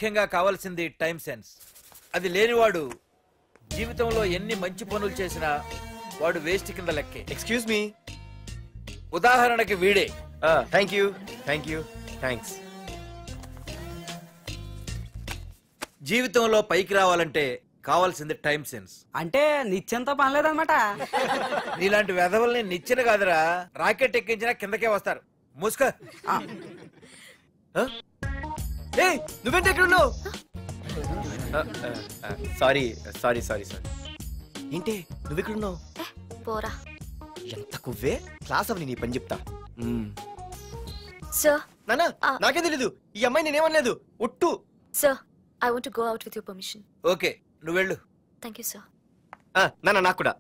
ముఖ్యంగా కావాల్సింది time sense. అది లేనివాడు జీవితంలో ఎన్ని మంచి పనులు చేసినా వాడు వేస్ట్ కింద లెక్కే. Excuse me. ఉదాహరణకి వీడే. థ్యాంక్స్. జీవితంలో పైకి రావాలంటే కావాల్సింది టైం సెన్స్. అంటే నిత్యంతో పనిలేదన్నమాట. నీలాంటి వెధవల్ని నిచ్చిన కాదురా, రాకెట్ ఎక్కించినా కిందకే వస్తారు. మూసుక. నువ్వేంటి ఎక్కడ ఉన్నావు? సారీ. ఏంటి నువ్వు ఎక్కడ ఉన్నావు? పోరా. ఎంత కువ్వే. క్లాస్ అవని నీ పని చెప్తా. సార్ నానా నాకే తెలీదు. ఈ అమ్మాయి నేనేమనలేదు. ఒట్టు. Sir I want to go out with your permission. Okay, నువ్వు వెళ్ళు. Thank you sir. నానా నాకు కూడా.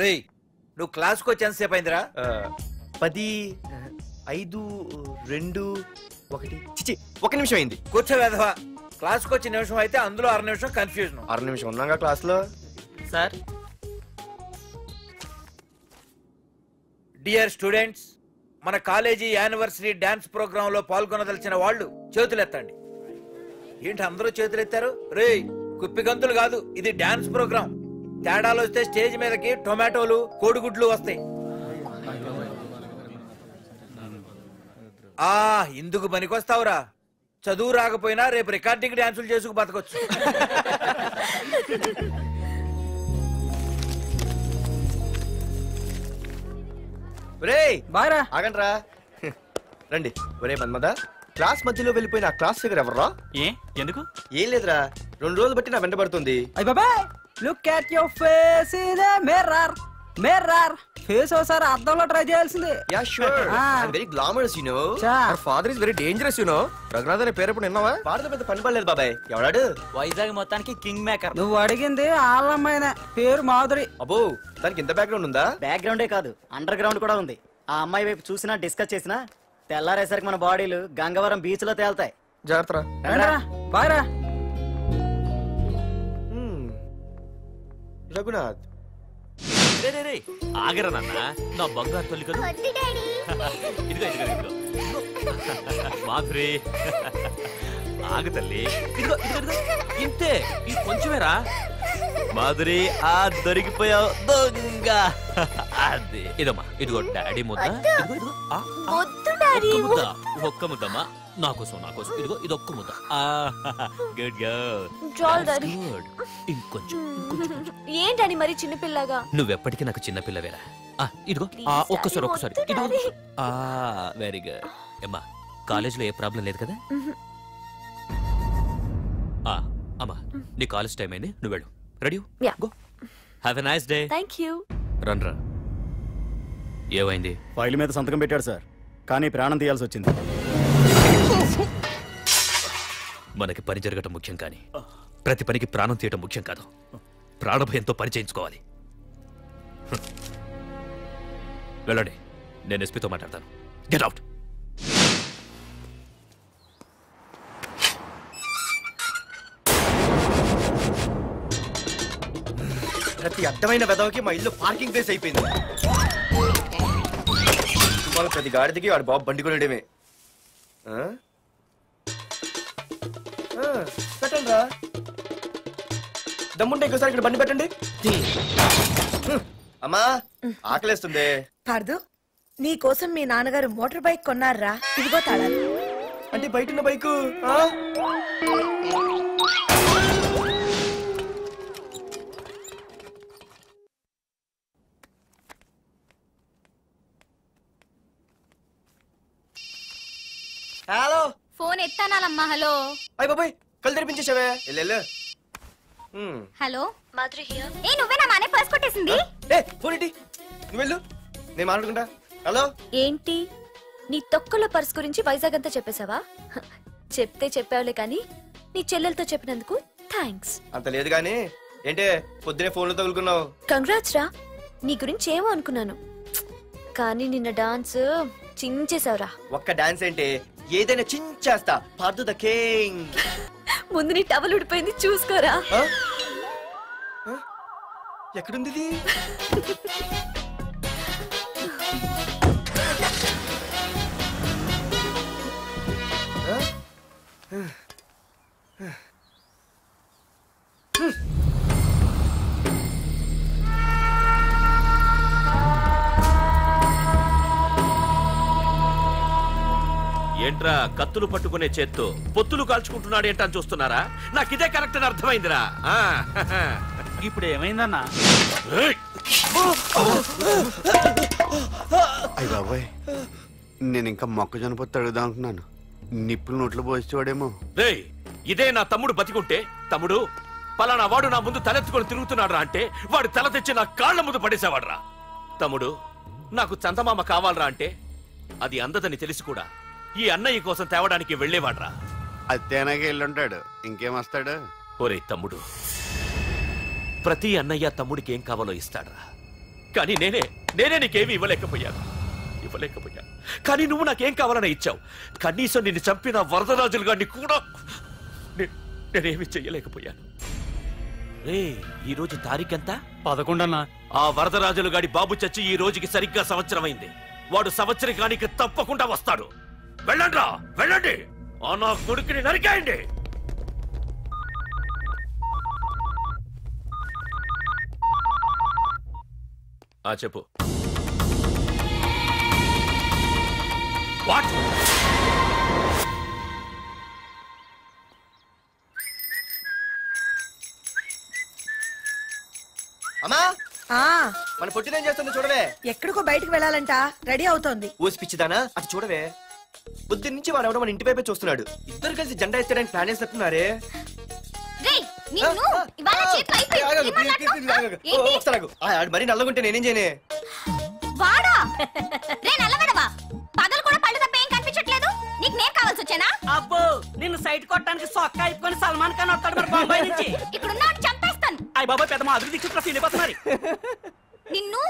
రేయ్, నువ్వు క్లాస్కి వచ్చి ఎంతసేపు అయిందిరా? 10, 5, 2, 1. చిచి, 1 నిమిషం అయింది. కూర్చో వెధవా. క్లాస్కి వచ్చి నిమిషం అయితే అందులో 6 నిమిషం కన్ఫ్యూజన్. 6 నిమిషం ఉన్నాగా క్లాస్ లో. సార్, డియర్ స్టూడెంట్స్, మన కాలేజీ యానివర్సరీ డాన్స్ ప్రోగ్రామ్ లో పాల్గొనదలిచిన వాళ్ళు చేతులెత్తండి. ఏంటి అందరూ చేతులెత్తారు? రేయ్, కుప్పి గంతులు కాదు, ఇది డాన్స్ ప్రోగ్రామ్. తేడాలు వస్తే స్టేజ్ మీదకి టొమాటోలు, కోడిగుడ్లు వస్తాయి. ఇందుకు పనికొస్తావురా. చదువు రాకపోయినా రేపు రికార్డింగ్ డాన్సులు చేసుకు బతకొచ్చు. ఆగండ్రా, రండి. ఒరే మన్మద, క్లాస్ మధ్యలో వెళ్ళిపోయిన ఆ క్లాస్ ఫిగర్ ఎవర్రా? ఎందుకు? ఏం లేదురా, 2 రోజులు బట్టి నా వెంట పడుతుంది. Look at your face in a mirror. Face ఒకసారి అద్దంలో ట్రై చేయాల్సింది. Yeah sure. I am very glamorous you know. Our father is very dangerous you know. Raghunath అనే పేరు ఎప్పుడు విన్నావా? వాడితో పెద్ద పని పడలేదు బాబాయ్. ఎవడాడు? వైజాగ్ మొత్తానికి కింగ్ మేకర్. నువ్వు అడిగింది ఆళ్ళమ్మైన పేరు మాధురి. అబ్బో, దానికి ఇంత బ్యాక్గ్రౌండ్ ఉందా? బ్యాక్గ్రౌండే కాదు, అండర్ గ్రౌండ్ కూడా ఉంది. ఆ అమ్మాయి వైపు చూసినా డిస్కస్ చేసినా తెల్లారేసరికి మన బాడీలు గంగవరం బీచ్ లో తేల్తాయి. జాగ్రత్త. బాయ్రా. రఘునాథ్, ఆగరా నాన్న, నా బంగారు తల్లి కదా. ఇదిగో మాధురి, ఆగు తల్లి. ఇదిగో ఇంతే, ఇది కొంచెమేరా. మాధురి, దొరికిపోయావు దొంగ. అదే ఇదమ్మా, ఇదిగో డాడీ ముద్ద. ఒక్క ముద్దమ్మా, నాకోసం. ఇదిగో ఇదొక్క ముద్ద. Good good. ఇంకొంచెం. ఏంటని మరి చిన్నపిల్లగా? నువ్వెప్పటికీ నాకు చిన్నపిల్లవేరా. ఇదిగో ఒక్కసారి. Very good. అమ్మా, కాలేజీలో ఏ ప్రాబ్లం లేదు కదా? అమ్మా, నీ కాలేజ్ టైం అయింది, నువ్వు వెళ్ళు. Ready? Go. Have a nice day. Thank you. రా. ఏమైంది? ఫైల్ మీద సంతకం పెట్టాడు సార్, కానీ ప్రాణం తీయాల్సి వచ్చింది. మనకి పని జరగటం ముఖ్యం, కానీ ప్రతి పనికి ప్రాణం తీయటం ముఖ్యం కాదు. ప్రాణభయంతో పని చేయించుకోవాలి. వెళ్ళండి, నేను ఎస్పీతో మాట్లాడతాను. Get out. ప్రతి అడ్డమైన వెదవకి మా ఇల్లు పార్కింగ్ ప్లేస్ అయిపోయింది. ప్రతి గాడిదికి వాడు బాబు బండి కొనడమే. పెట్టండి రా, దమ్ముంటే ఇంకోసారి ఇక్కడ బండి పెట్టండి. అమ్మా, ఆకలేస్తుంది. పార్దు, నీ కోసం మీ నాన్నగారు మోటార్ బైక్ కొన్నారా? ఇదిగో తాళాలు. అంటే బయట బైకు? హలో, ఫోన్ ఎత్తానాలమ్మా. హలో. అయ్య బాబాయ్, కళ్ళు తెరిపించేసావే. Hello Madhuri here. నువ్వేనా మానే పర్స్ కొట్టేసింది? ఫోన్ ఏంటి? నువ్వు వెళ్ళు, నేను మాట్లాడుకుంటా. హలో. ఏంటి, నీ తొక్కల పర్స్ గురించి వైజాగ్ అంతా చెప్పేశావా? చెప్తే చెప్పావులే, కానీ నీ చెల్లెలతో చెప్పినందుకు థ్యాంక్స్. అంత లేదు గానీ ఏంటే పొద్దునే ఫోన్లో తగులుకున్నావు? కంగ్రాట్స్ రా. నీ గురించి ఏమో అనుకున్నాను, కానీ నిన్న డాన్స్ చించేసావురా. ఒక్క డాన్స్ ఏంటి, ఏదైనా చించేస్తా. Pardhu the king. ముందు నీ టవల్ ఉడిపోయింది, చూసుకోరా. ఎక్కడుంది ఇది? ఏంట్రా కత్తులు పట్టుకునే చేత్తో పొత్తులు కాల్చుకుంటున్నాడు ఏంటని చూస్తున్నారా? నాకు ఇదే కరెక్ట్ అని అర్థమైందిరా. ఇప్పుడు ఏమైందన్నా? అయ్య బాబాయ్, నేను ఇంకా మొక్కజొన్న పొత్తు అడుగుదాం అనుకున్నాను. నిప్పులు నోట్లో పోసేవాడేమో. రేయ్, ఇదే నా తమ్ముడు బతికుంటే, తమ్ముడు పలానా వాడు నా ముందు తలెత్తుకొని తిరుగుతున్నాడు రా అంటే వాడు తల తెచ్చి నా కాళ్ల ముందు పడేసేవాడ్రా. తమ్ముడు, నాకు చందమామ కావాలరా అంటే అది అందదని తెలిసి కూడా ఈ అన్నయ్య కోసం తేవడానికి వెళ్లేవాడ్రా. అది తేనాగా వెళ్ళుంటాడు, ఇంకేం వస్తాడు? ఒరే తమ్ముడు, ప్రతి అన్నయ్య తమ్ముడికి ఏం కావాలో ఇస్తాడ్రా. కానీ నేనే నీకేమీ ఇవ్వలేకపోయాను. కానీ నువ్వు నాకేం కావాలని ఇచ్చావు. కనీసం నిన్ను చంపిన వరదరాజులు గారిని కూడా నేనేమి చెయ్యలేకపోయాను. రే, ఈ రోజు తారీఖెంత? 11 అన్నా. ఆ వరదరాజులు గాడి బాబు చచ్చి ఈ రోజుకి సరిగ్గా సంవత్సరమైంది. వాడు సంవత్సరానికి తప్పకుండా వస్తాడు. వెళ్ళండ్రా, వెళ్ళండి. ఆ నా కొడుకుని నరికేయండి. చెప్పు. వాట్? అమ్మా, మన పొట్టిదేం చేస్తుంది చూడవే. ఎక్కడికో బయటకు వెళ్ళాలంట, రెడీ అవుతోంది. ఊసి పిచ్చిదానా, అటు చూడవే. పొద్దున్న నుంచి వాడు ఎవడో మన ఇంటి వైపే చూస్తున్నాడు. ఇద్దరు కలిసి జెండా ఎత్తడానికి ప్లాన్ చేస్తున్నారు. మరి నల్లగుంటే నేనేం చేయనే? వాడా రే నల్లబడవా, పగలు కూడా పళ్ళు తప్ప ఏం కనిపించట్లేదు. నీకు నేను కావాల్సి వచ్చానా? అబ్బో, నిన్ను సైట్ కొట్టడానికి సొక్క అయిపోయి సల్మాన్ ఖాన్ వస్తాడు మరి బొంబాయి నుంచి. ఇక్కడ ఉన్న చంపేస్తాను. అయ్య బాబా, పెద్ద మా అభివృద్ధి చుట్టూ ఫీల్ అయిపోతున్నారు. నిన్ను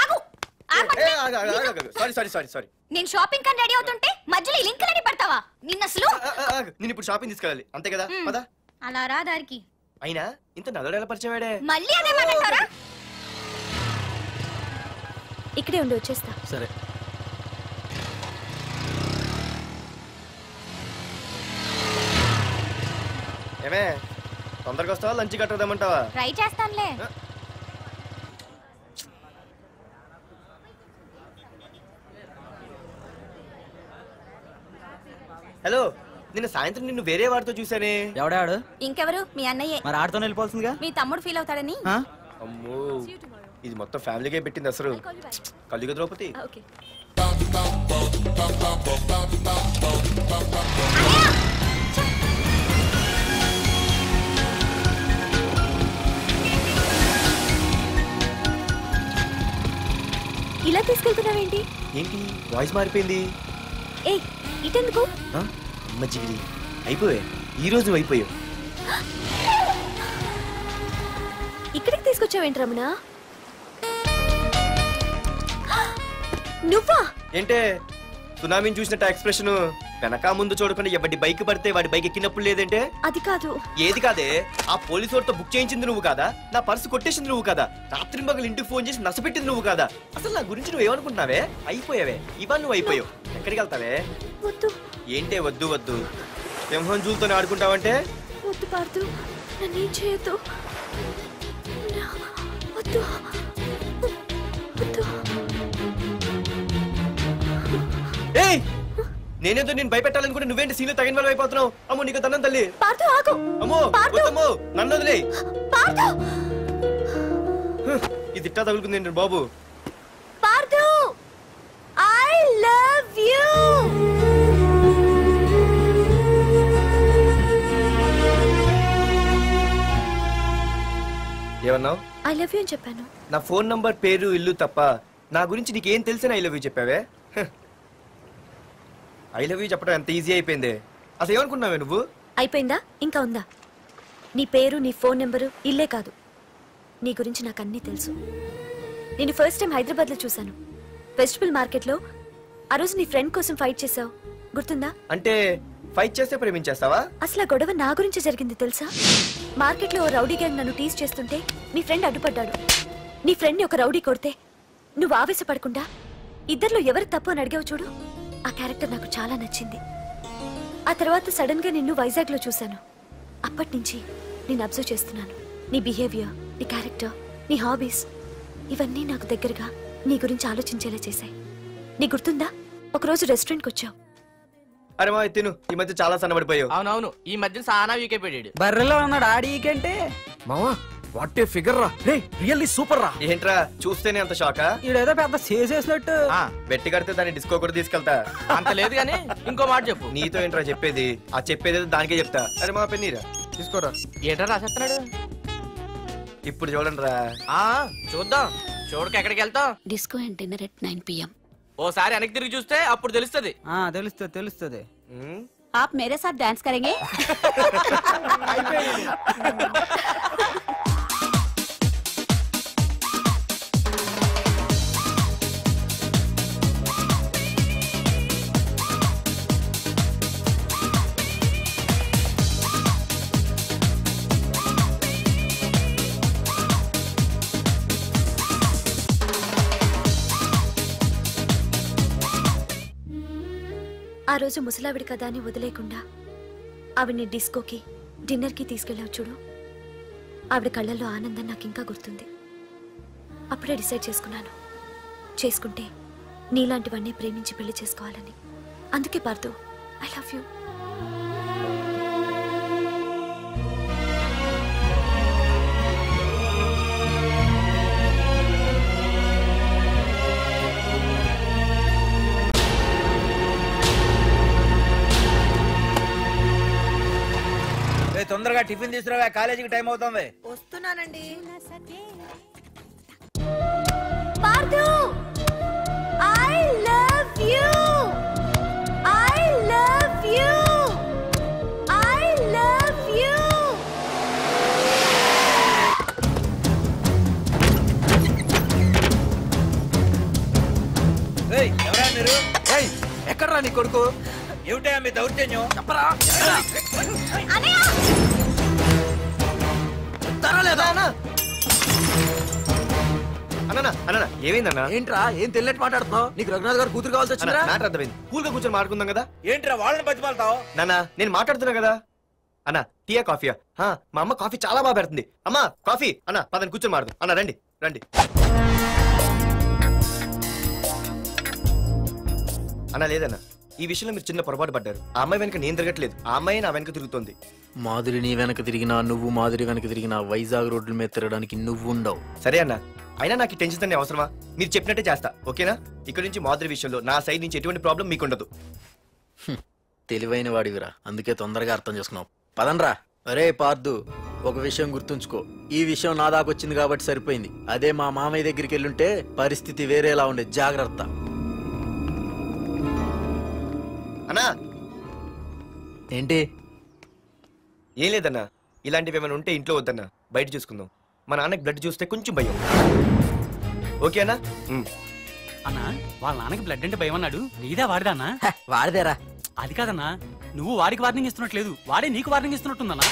ఆగు. సారీ. నేను షాపింగ్ కని రెడీ అవుతుంటే మధ్యలో ఈ లింకులని పడతావా? నిన్న అసలు నేను ఇప్పుడు షాపింగ్ తీసుకెళ్ళాలి, అంతే కదా? పద. అలా రా దారికి. అయినా ఇంత నల్లడు ఎలా పరిచయం వాడే? మళ్ళీ అదే మాట్లాడతారా? ఇక్కడే ఉండి వచ్చేస్తా. సరే. ఏమే, తొందరగా వస్తావా? లంచ్ కట్టదామంటావా? ట్రై చేస్తానులే. హలో, నిన్న సాయంత్రం నిన్ను వేరే వాడితో చూసానే. ఎవడాడు? ఇంకెవరు? మీ అన్నయ్యే. మరి ఆడుతో వెళ్ళిపోతుందిగా. మీ తమ్ముడు ఫీల్ అవుతాడని. అమ్మో, ఇది మొత్తం ఫ్యామిలీకే పెట్టింది అసలు. కలియుగ ద్రౌపది. ఇలా తీసుకెళ్తున్నావేంటి? ఏంటి వాయిస్ మారిపోయింది? ఏ, ఇటెందుకు? మజ్జిగిరి అయిపోయా. ఈ రోజు అయిపోయావు. ఇక్కడికి తీసుకొచ్చావేంటి రమణ? నువ్వా? ఏంటే సునామీని చూసినట్టు ఎక్స్ప్రెషన్? వెనక ముందు చూడకుండా ఎవడి బైక్ పడితే వాడి బైక్ ఎక్కినప్పుడు లేదంటే? అది కాదు. ఏది కాదే? ఆ పోలీసు వాడితో బుక్ చేయించింది నువ్వు కాదా? నా పర్సు కొట్టేసింది నువ్వు కాదా? రాత్రి మగలు ఇంటికి ఫోన్ చేసి నసపెట్టింది నువ్వు కాదా? అసలు నా గురించి నువ్వు ఏమనుకుంటున్నావే? అయిపోయావే, ఇవాళ నువ్వు అయిపోయావు. ఎక్కడికి వెళ్తావే? వద్దు. ఏంటే వద్దు వద్దు? సింహం జూలతో ఆడుకుంటావంటే? వద్దు పార్దు, నన్నేం చేయొద్దు. వద్దు వద్దు. ఏయ్, నేనేదో నేను భయపెట్టాలనుకుంటే నువ్వేంటి సీన్లో తగిన వాళ్ళు అయిపోతున్నావు? అమ్మో, నీకు దండం తల్లి. పార్దు ఆగు. అమ్మో వద్దమ్మో, నన్ను వదిలే. పార్దు, ఇది ఇట్టా తగులుకుంది బాబు. Pardhu, I love you. ఏమన్నావు? ఐ లవ్ యూ అని చెప్పాను. నా ఫోన్ నంబర్, పేరు, ఇల్లు తప్ప నా గురించి నీకేం తెలిసిన ఐ లవ్ యూ చెప్పావే? ఐ లవ్ యూ చెప్పడం ఎంత ఈజీ అయిపోయింది. అసలు ఏమనుకున్నావే నువ్వు? అయిపోయిందా? ఇంకా ఉందా? నీ పేరు, నీ ఫోన్ నెంబరు, ఇల్లే కాదు, నీ గురించి నాకు అన్నీ తెలుసు. నేను ఫస్ట్ టైం హైదరాబాద్ లో చూశాను, వెజిటబుల్ మార్కెట్ లో. ఆ రోజు నీ ఫ్రెండ్ కోసం ఫైట్ చేసావు, గుర్తుందా? అంటే ఫైట్ చేస్తే ప్రేమించేస్తావా? అసలు ఆ గొడవ నా గురించి జరిగింది తెలుసా? మార్కెట్ లో ఓ రౌడీ గ్యాంగ్ నన్ను టీజ్ చేస్తుంటే నీ ఫ్రెండ్ అడ్డుపడ్డాడు. నీ ఫ్రెండ్ ని ఒక రౌడీ కొడితే నువ్వు ఆవేశపడకుండా ఇద్దరిలో ఎవరు తప్పు అని అడిగావు చూడు, ఆ క్యారెక్టర్ నాకు చాలా నచ్చింది. ఆ తర్వాత సడన్ గా నిన్ను వైజాగ్ లో చూశాను. అప్పటి నుంచి నేను అబ్జర్వ్ చేస్తున్నాను. నీ బిహేవియర్, నీ క్యారెక్టర్, నీ హాబీస్, ఇవన్నీ నాకు దగ్గరగా నీ గురించి ఆలోచించేలా చేశాయి. నీ గుర్తుందా, ఒకరోజు రెస్టారెంట్కి వచ్చావు. అరే మా తిను, ఈ మధ్య చాలా సన్నబడిపోయావు. అవునవును, ఈ మధ్య సానా వీకైపోయాడు. బర్రెలో ఉన్నాడు ఆడీకంటే. మావా వాట్ ఏ ఫిగర్ రా, రే రియల్లీ సూపర్ రా. ఏంట్రా చూస్తేనే అంత షాకా? ఈడేదో పెద్ద చేసేసినట్టు. బెట్టి కడితే దాన్ని డిస్కో కూడా తీసుకెళ్తా. అంత లేదు గానీ ఇంకో మాట చెప్పు. నీతో ఏంట్రా చెప్పేది? ఆ చెప్పేది దానికే చెప్తా. అరే మా పెన్నీరా తీసుకోరా. ఏటా రాసేస్తున్నాడు? ఇప్పుడు చూడండి రా. చూద్దాం. చూడక ఎక్కడికి వెళ్తాం? Disco and dinner at 9 PM. ఓసారి వెనక్కి తిరిగి చూస్తే అప్పుడు తెలుస్తుంది. తెలుస్తుంది. आप मेरे साथ डांस करेंगे? ఆ రోజు ముసలావిడి కదా అని వదిలేకుండా ఆవిడ్ని డిస్కోకి డిన్నర్కి తీసుకెళ్ళావు చూడు. ఆవిడ కళ్ళల్లో ఆనందం నాకు ఇంకా గుర్తుంది. అప్పుడే డిసైడ్ చేసుకుంటే నీలాంటివన్నీ ప్రేమించి పెళ్లి చేసుకోవాలని. అందుకే పార్థు, ఐ లవ్ యూ. తొందరగా టిఫిన్ తీసుకురావా, కాలేజీకి టైం అవుతుంది. వస్తున్నానండి. Partha, I love you, I love you, I love you. ఎవరా మీరు? ఎక్కడరా నీ కొడుకు? ఏమిటా మీ దౌర్జన్యం? చెప్పరా. ఏమైందన్నా? ఏంట్రా ఏం తెలియట్ మాట్లాడుతున్నావు? నీకు రఘునాథ్ గారు కూతురు కావాల్సి వచ్చిందా? మ్యాటర్ అర్థమైంది. కూల్ గా కూర్చొని మాట్లాడుకుందాం కదా. ఏంట్రా వాళ్ళని బతిమాలతావు? నాన్న నేను మాట్లాడుతున్నా కదా. అన్న టీయా కాఫీయా? మా అమ్మ కాఫీ చాలా బాగా పెడుతుంది. అమ్మా కాఫీ. అన్న పదని కూర్చొని మాట్లాడు. అన్న రండి రండి. అన్న లేదన్నా, ఈ విషయంలో మీరు చిన్న పొరపాటు పడ్డారు. ఆ అమ్మాయి వెనక నేను తిరగట్లేదు, ఆ అమ్మాయి నా వెనక తిరుగుతుంది. మాధురి నీ వెనక తిరిగినా నువ్వు మాధురి వెనక తిరిగినా వైజాగ్ రోడ్ల మీద తిరగడానికి నువ్వు ఉండవు. సరే అన్న, అయినా నాకు టెన్షన్ అనే అవసరమా? మీరు చెప్పినట్టే చేస్తా, ఓకేనా? ఇక్కడ నుంచి మాధురి విషయంలో నా సైడ్ నుంచి ఎటువంటి ప్రాబ్లం మీకు ఉండదు. తెలివైన వాడివిరా, అందుకే తొందరగా అర్థం చేసుకున్నావు. పదండ్రా. అరే పార్థు, ఒక విషయం గుర్తుంచుకో. ఈ విషయం నా దాకొచ్చింది కాబట్టి సరిపోయింది. అదే మా మామయ్య దగ్గరికి వెళ్ళుంటే పరిస్థితి వేరేలా ఉండేది. జాగ్రత్త. అన్నా ఏంటి? ఏం లేదన్నా, ఇలాంటివి ఏమైనా ఉంటే ఇంట్లో వద్దన్నా, బయట చూసుకుందాం. మా నాన్నకి బ్లడ్ చూస్తే కొంచెం భయం. ఓకేనా? అన్నా వాళ్ళ నాన్నకి బ్లడ్ అంటే భయం అన్నాడు. నీదా వాడిదా అన్నా? వాడిదేరా. అది కాదన్నా, నువ్వు వాడికి వార్నింగ్ ఇస్తున్నట్లేదు, వాడే నీకు వార్నింగ్ ఇస్తున్నట్టుందన్నా.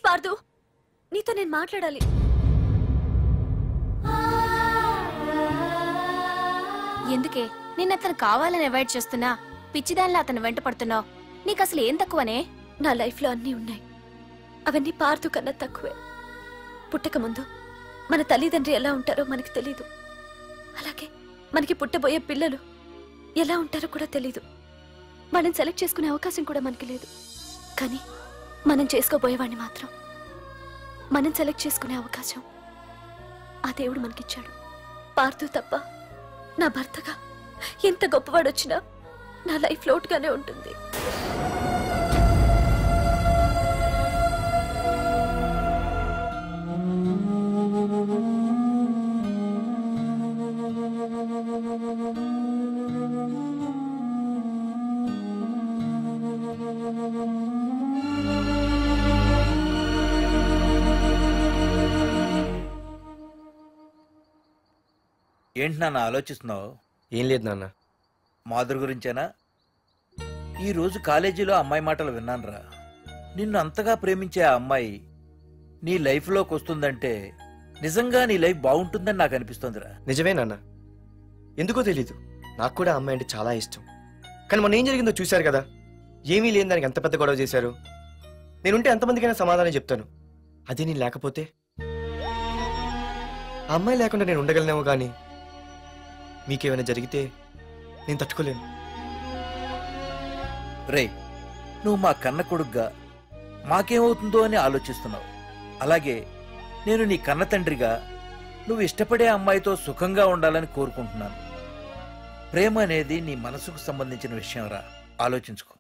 పార్థు, నీతో నేను మాట్లాడాలి. ఎందుకే నిన్న అతను కావాలని అవాయిడ్ చేస్తున్నా, పిచ్చిదానిలో అతను వెంట పడుతున్నావు? నీకు అసలు ఏం తక్కువనే? నా లైఫ్ లో అన్నీ ఉన్నాయి, అవన్నీ పార్థు కన్నా తక్కువే. పుట్టక ముందు మన తల్లిదండ్రి ఎలా ఉంటారో మనకి తెలీదు, అలాగే మనకి పుట్టబోయే పిల్లలు ఎలా ఉంటారో కూడా తెలీదు. మనం సెలెక్ట్ చేసుకునే అవకాశం కూడా మనకి లేదు. కానీ మనం చేసుకోబోయేవాడిని మాత్రం మనం సెలెక్ట్ చేసుకునే అవకాశం ఆ దేవుడు మనకిచ్చాడు. పార్థు తప్ప నా భర్తగా ఎంత గొప్పవాడొచ్చినా నా లైఫ్ లోటుగానే ఉంటుంది. ఏంటి నాన్న ఆలోచిస్తున్నావు? ఏం లేదు నాన్న. మాధురి గురించేనా? ఈరోజు కాలేజీలో అమ్మాయి మాటలు విన్నానురా. నిన్ను అంతగా ప్రేమించే ఆ అమ్మాయి నీ లైఫ్లోకి వస్తుందంటే నిజంగా నీ లైఫ్ బాగుంటుందని నాకు అనిపిస్తోందిరా. నిజమే నాన్న. ఎందుకో తెలీదు, నాకు కూడా అమ్మాయి అంటే చాలా ఇష్టం. కానీ మొన్న ఏం జరిగిందో చూశారు కదా. ఏమీ లేని దానికి ఎంత పెద్ద గొడవ చేశారు. నేనుంటే ఎంతమందికైనా సమాధానం చెప్తాను. అదే నేను లేకపోతే? ఆ అమ్మాయి లేకుండా నేను ఉండగలనేమో కానీ మీకేమైనా జరిగితే నేను తట్టుకోలేను. రే, నువ్వు మా కన్న కొడుగ్గా మాకేమవుతుందో అని ఆలోచిస్తున్నావు. అలాగే నేను నీ కన్న తండ్రిగా నువ్వు ఇష్టపడే అమ్మాయితో సుఖంగా ఉండాలని కోరుకుంటున్నాను. ప్రేమ అనేది నీ మనసుకు సంబంధించిన విషయం రా, ఆలోచించుకో.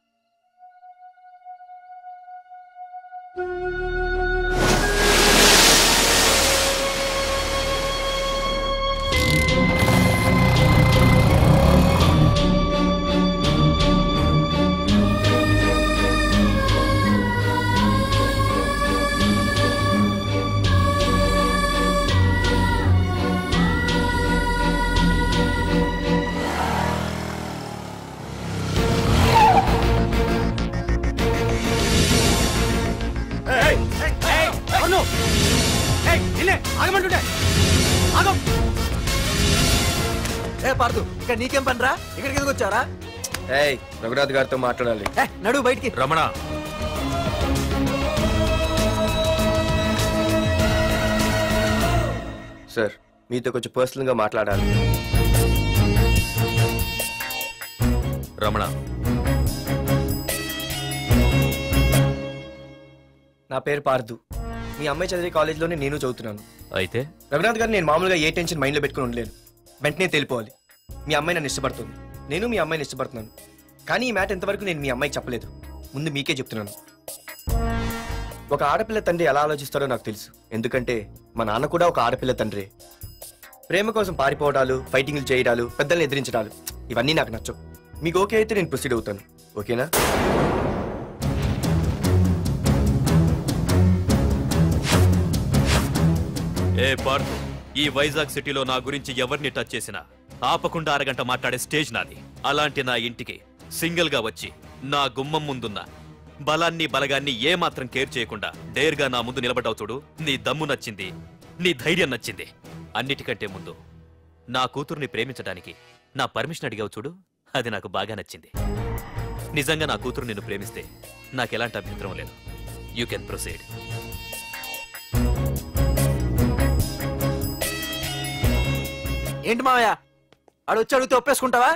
పార్దు, ఇక్కడ నీకేం పనిరా? ఇక్కడికి ఎందుకు వచ్చారా? రఘునాథ్ గారితో మాట్లాడాలి. నడు బయటికి. రమణ, సార్ మీతో కొంచెం పర్సనల్ గా మాట్లాడాలి. రమణ, నా పేరు పార్దు. మీ అమ్మాయి చదివే కాలేజ్లోనే నేను చదువుతున్నాను. అయితే రఘునాథ్ గారు, నేను మామూలుగా ఏ టెన్షన్ మైండ్లో పెట్టుకుని ఉండలేను. వెంటనే తెలిపోవాలి. మీ అమ్మాయి నన్ను ఇష్టపడుతుంది, నేను మీ అమ్మాయిని ఇష్టపడుతున్నాను. కానీ ఈ మ్యాటర్ ఇంతవరకు నేను మీ అమ్మాయికి చెప్పలేదు. ముందు మీకే చెప్తున్నాను. ఒక ఆడపిల్ల తండ్రి ఎలా ఆలోచిస్తారో నాకు తెలుసు. ఎందుకంటే మా నాన్న కూడా ఒక ఆడపిల్ల తండ్రి. ప్రేమ కోసం పారిపోవడాలు, ఫైటింగ్లు చేయడాలు, పెద్దల్ని ఎదిరించడాలు ఇవన్నీ నాకు నచ్చవు. మీకు ఓకే అయితే నేను ప్రొసీడ్ అవుతాను. ఓకేనా? ఏ పార్దు, ఈ వైజాగ్ సిటీలో నా గురించి ఎవరిని టచ్ చేసినా ఆపకుండా అరగంట మాట్లాడే స్టేజ్ నాది. అలాంటి నా ఇంటికి సింగిల్ గా వచ్చి నా గుమ్మం ముందున్న బలాన్ని బలగాన్ని ఏమాత్రం కేర్ చేయకుండా డేర్గా నా ముందు నిలబడ్డావు చూడు. నీ దమ్ము నచ్చింది, నీ ధైర్యం నచ్చింది. అన్నిటికంటే ముందు నా కూతుర్ని ప్రేమించడానికి నా పర్మిషన్ అడిగావు చూడు, అది నాకు బాగా నచ్చింది. నిజంగా నా కూతురు నిన్ను ప్రేమిస్తే నాకెలాంటి అభ్యంతరం లేదు. You can proceed. ఏంటి మావయ్య, ఆడు వచ్చి అడిగితే ఒప్పేసుకుంటావా?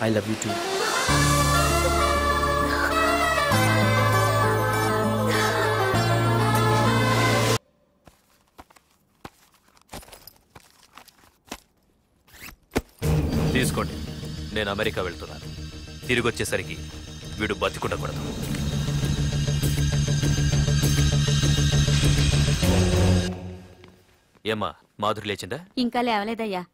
I love you too. తీసుకోండి, నేను అమెరికా వెళ్తున్నాను. తిరిగి వచ్చేసరికి వీడు బతికుండకూడదు. ఏమ్మా, మాధురి లేచిందా? ఇంకా లేవలేదయ్యా.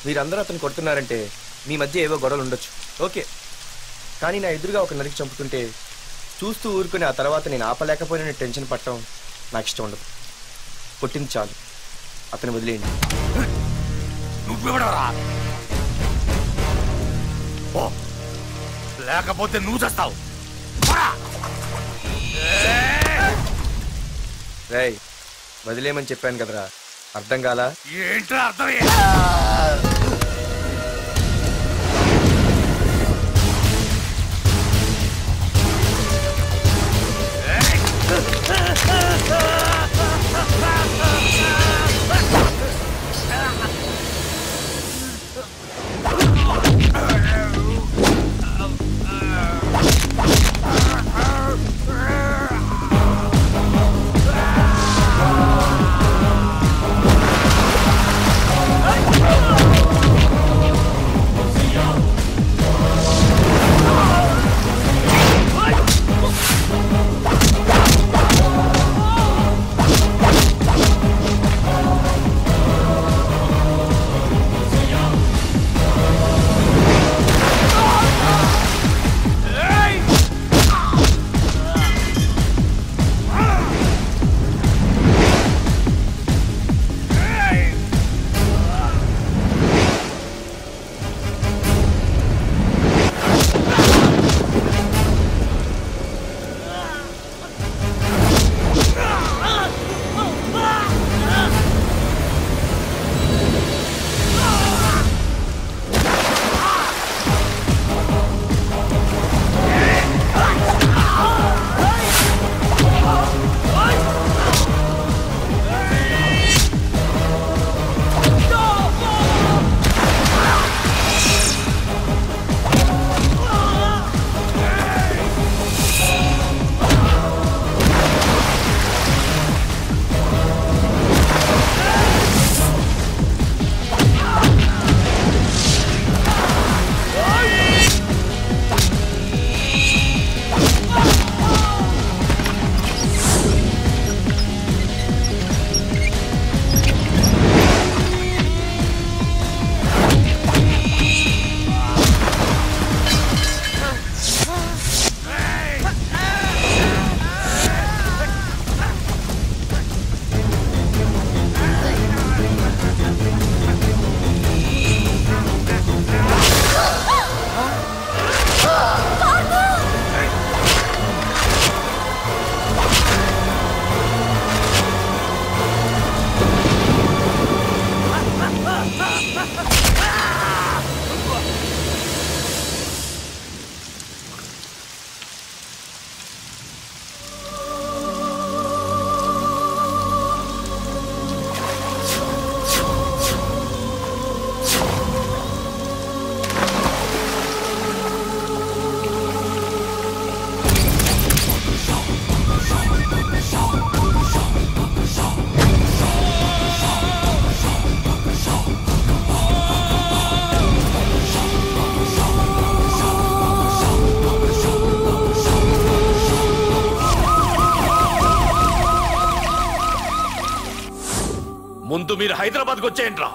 మీరందరూ అతను కొడుతున్నారంటే మీ మధ్య ఏవో గొడవలు ఉండొచ్చు, ఓకే. కానీ నా ఎదురుగా ఒక నరికి చంపుతుంటే చూస్తూ ఊరుకుని ఆ తర్వాత నేను ఆపలేకపోయిన టెన్షన్ పట్టడం నాకు ఇష్టం ఉండదు. కొట్టింది చాలు, అతను వదిలేయండి. నువ్వెవడరా? లేకపోతే నువ్వు చేస్తావు. రేయ్, వదిలేమని చెప్పాను కదరా, అర్థం కాలా? ఏంట్రా అర్థమే? ముందు మీరు హైదరాబాద్కి వచ్చేయండి రా.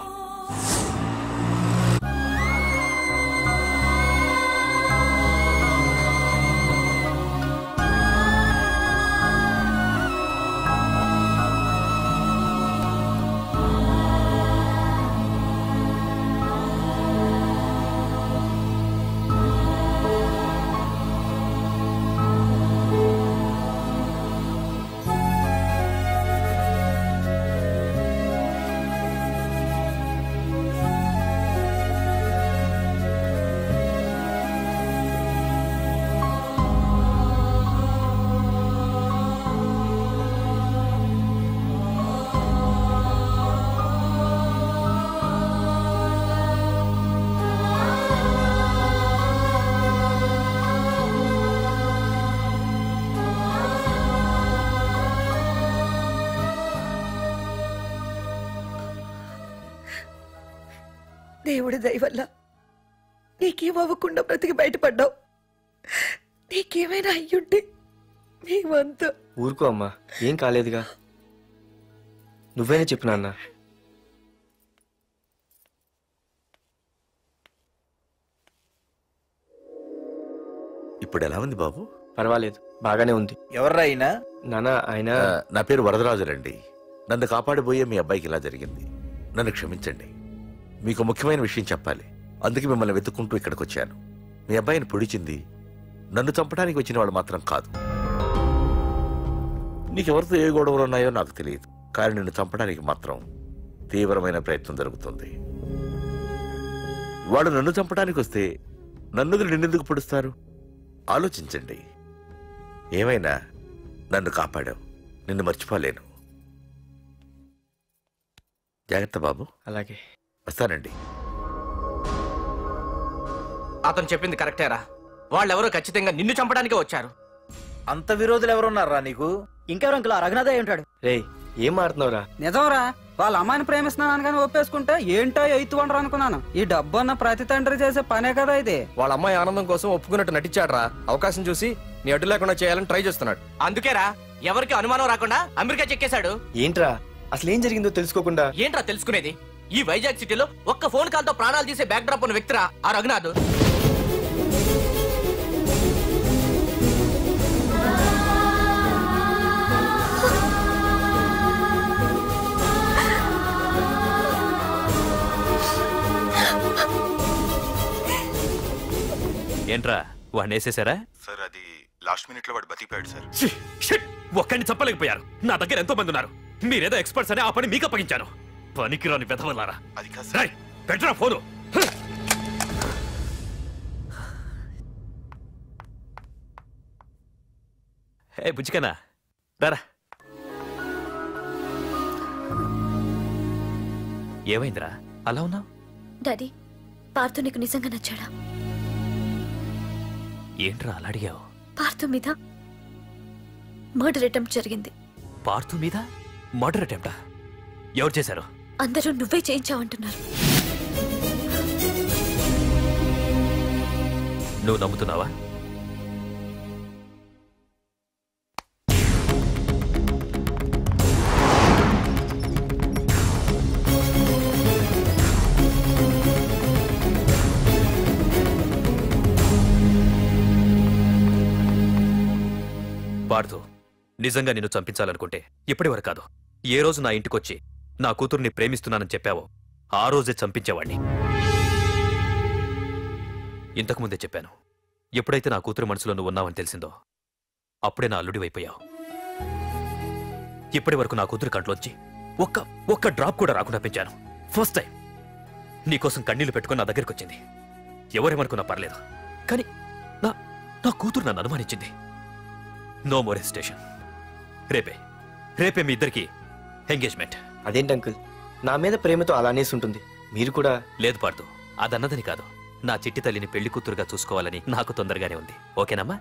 దేవుడి దయ వల్ల నీకేమవ్వకుండా బ్రతికి బయటపడ్డావు. నీకేమైనా అయ్యుంటే మేమంతా. ఊరుకో అమ్మా, ఏం కాలేదుగా. నువ్వేనే చెప్పు నాన్న. ఇప్పుడు ఎలా ఉంది బాబు? పర్వాలేదు, బాగానే ఉంది. ఎవర్రా అయినా? నానా ఆయన నా పేరు వరదరాజులండి. నన్ను కాపాడిపోయే మీ అబ్బాయికి ఇలా జరిగింది. నన్ను క్షమించండి. మీకు ముఖ్యమైన విషయం చెప్పాలి. అందుకే మిమ్మల్ని వెతుక్కుంటూ ఇక్కడికి వచ్చాను. మీ అబ్బాయిని పొడిచింది నన్ను చంపడానికి వచ్చిన వాడు మాత్రం కాదు. నీకెవరితో ఏ గొడవలు ఉన్నాయో నాకు తెలియదు, కానీ నిన్ను చంపడానికి మాత్రం తీవ్రమైన ప్రయత్నం జరుగుతుంది. వాడు నన్ను చంపడానికి వస్తే నన్ను నిన్నెందుకు పొడుస్తారు? ఆలోచించండి. ఏమైనా నన్ను కాపాడావు, నిన్ను మర్చిపోలేను. జాగ్రత్త బాబు. అలాగే, వస్తానండి. అతను చెప్పింది కరెక్టేరా. వాళ్ళెవరో ఖచ్చితంగా నిన్ను చంపడానికే వచ్చారు. అంత విరోధులు ఎవరున్నారా నీకు? ఇంకెవరు అంకుల్, రఘునాథే ఉంటాడు. రే, ఏం మాడుతున్నావురా? నిజంరా, వాళ్ళ అమ్మాయిని ప్రేమిస్తున్నాను కానీ ఒప్పేసుకుంటే ఏంటో ఎయిత్ వండరు అనుకున్నాను. ఈ డబ్బు అన్న ప్రతి తండ్రి చేసే పనే కదా ఇది. వాళ్ళ అమ్మాయి ఆనందం కోసం ఒప్పుకున్నట్టు నటించాడురా. అవకాశం చూసి నీ అడ్డు లేకుండా చేయాలని ట్రై చేస్తున్నాడు. అందుకేరా ఎవరికి అనుమానం రాకుండా అమెరికా చెక్కేశాడు. ఏంట్రా అసలు ఏం జరిగిందో తెలుసుకోకుండా? ఏంట్రా తెలుసుకునేది? ఈ వైజాగ్ సిటీలో ఒక్క ఫోన్ కాల్ తో ప్రాణాలు తీసే బ్యాక్ డ్రాప్ ఉన్న వ్యక్తిరా ఆ రఘునాథ్. ఏంట్రా వాడిని వేసేసారా? సార్ అది లాస్ట్ మినిట్ లో వాడు బతికిపోయాడు సార్. ఒక్కడిని చెప్పలేకపోయారు. నా దగ్గర ఎంతో మంది ఉన్నారు. మీరేదో ఎక్స్పర్ట్స్ అని ఆ పని మీకు అప్పగించాను. పనికిరాని వెధవలారా. పెట్టరా ఫోను. ఏ బుజ్జికనా రారా. ఏమైందిరా అలా ఉన్నావు? డాడీ, పార్థు నీకు నిజంగా నచ్చాడా? ఏంట్రా అలా అడిగావు? పార్థు మీద మర్డర్ అటెంప్ట్ జరిగింది. పార్థు మీద మర్డర్ అటెంప్టా? ఎవరు చేశారు? అందరూ నువ్వే చేయించావంటున్నారు. నువ్వు నమ్ముతున్నావా? పార్థు, నిజంగా నిన్ను చంపించాలనుకుంటే ఇప్పటి వరకు కాదు, ఏ రోజు నా ఇంటికొచ్చి నా కూతుర్ని ప్రేమిస్తున్నానని చెప్పావో ఆ రోజే చంపించేవాణ్ణి. ఇంతకుముందే చెప్పాను, ఎప్పుడైతే నా కూతురు మనసులో నువ్వు ఉన్నావని తెలిసిందో అప్పుడే నా అల్లుడివైపోయావు. ఇప్పటి వరకు నా కూతురు కంట్లోంచి ఒక్క డ్రాప్ కూడా రాకుండా పెంచాను. ఫస్ట్ టైం నీకోసం కన్నీళ్లు పెట్టుకుని నా దగ్గరికి వచ్చింది. ఎవరేమనుకున్నా పర్లేదు, కానీ నా కూతురు నన్ను అనుమానించింది. No more hesitation. రేపే మీ ఇద్దరికి ఎంగేజ్మెంట్. అదేంటి అంకుల్, నా మీద ప్రేమతో అలానేసి ఉంటుంది. మీరు కూడా? లేదు పార్థు, అదన్నదని కాదు. నా చిట్టి తల్లిని పెళ్లి కూతురుగా చూసుకోవాలని నాకు తొందరగానే ఉంది. ఓకేనమ్మా?